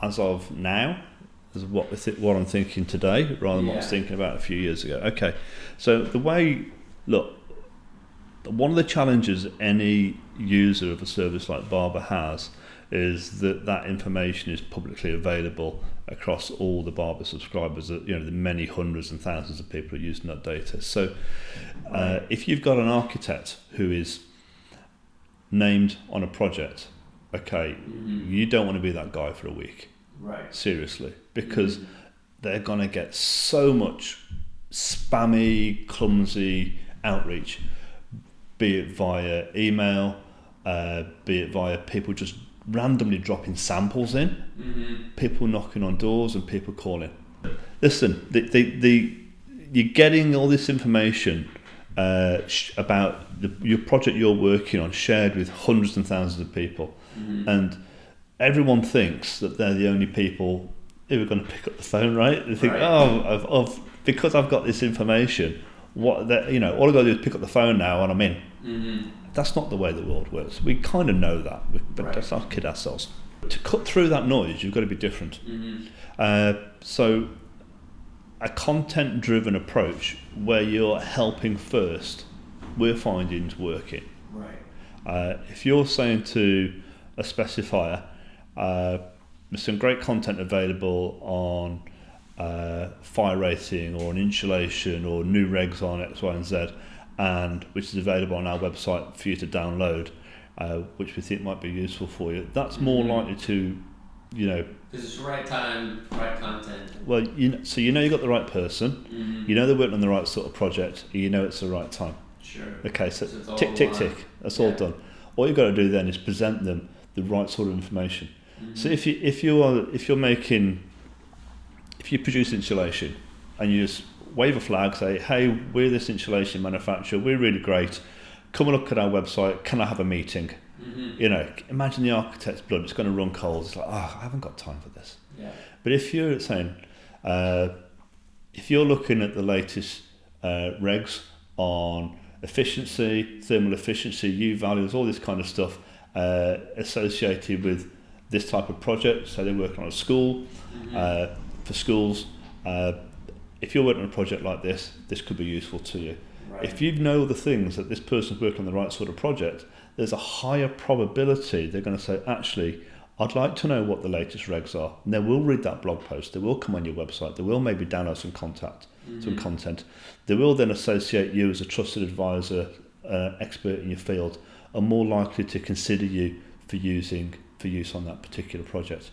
as of now, is what I'm thinking today, rather than what I was thinking about a few years ago. Okay, so one of the challenges any user of a service like Barbour has is that information is publicly available across all the Barbour subscribers, the many hundreds and thousands of people are using that data. So if you've got an architect who is named on a project, okay, you don't want to be that guy for a week. Right. Seriously, because they're going to get so much spammy, clumsy outreach, be it via email, be it via people just randomly dropping samples in, people knocking on doors and people calling. Listen, you're getting all this information about your project you're working on shared with hundreds and thousands of people, and everyone thinks that they're the only people who are going to pick up the phone, right? They think, because I've got this information, all I've got to do is pick up the phone now and I'm in. That's not the way the world works. We kind of know that, but let's not kid ourselves. To cut through that noise, you've got to be different. So a content-driven approach where you're helping first, we're finding is working. Right. If you're saying to a specifier, there's some great content available on fire rating or on insulation or new regs on X, Y, and Z, and which is available on our website for you to download, which we think might be useful for you. That's more likely to, because it's the right time, right content. Well, so you've got the right person, they're working on the right sort of project, it's the right time. Sure. Okay, so tick, tick, tick. That's all done. All you've got to do then is present them the right sort of information. So if you produce insulation and you just wave a flag, say, hey, we're this insulation manufacturer, we're really great, come and look at our website, can I have a meeting? Imagine the architect's blood, it's going to run cold. It's like, I haven't got time for this. Yeah. But if you're saying, if you're looking at the latest regs on efficiency, thermal efficiency, U values, all this kind of stuff associated with this type of project, so they're working on a school, for schools, if you're working on a project like this could be useful to you. Right. If you know the things that this person's working on the right sort of project, there's a higher probability they're going to say, actually, I'd like to know what the latest regs are. And they will read that blog post, they will come on your website, they will maybe download some content. They will then associate you as a trusted advisor, expert in your field, are more likely to consider you for use on that particular project.